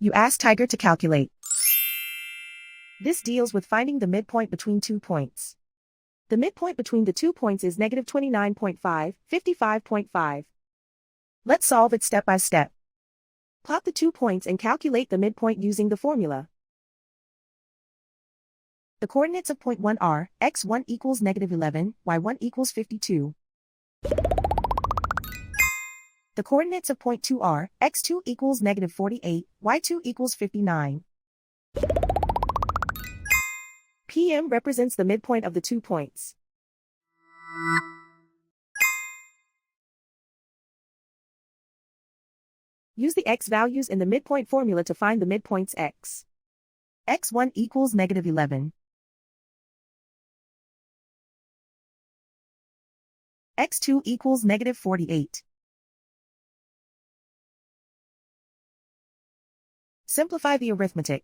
You ask Tiger to calculate. This deals with finding the midpoint between 2 points. The midpoint between the 2 points is negative 29.5, 55.5. Let's solve it step by step. Plot the 2 points and calculate the midpoint using the formula. The coordinates of point 1 are, x1 equals negative 11, y1 equals 52. The coordinates of point 2 are, x2 equals negative 48, y2 equals 59. PM represents the midpoint of the 2 points. Use the x values in the midpoint formula to find the midpoints x. x1 equals negative 11. x2 equals negative 48. Simplify the arithmetic.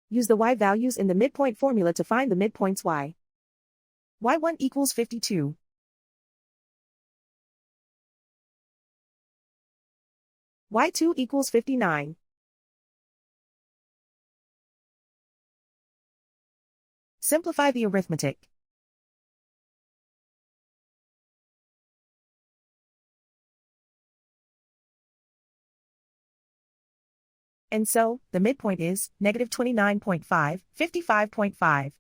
Use the y values in the midpoint formula to find the midpoints y. y1 equals 52. y2 equals 59. Simplify the arithmetic. And so, the midpoint is negative 29.5, 55.5.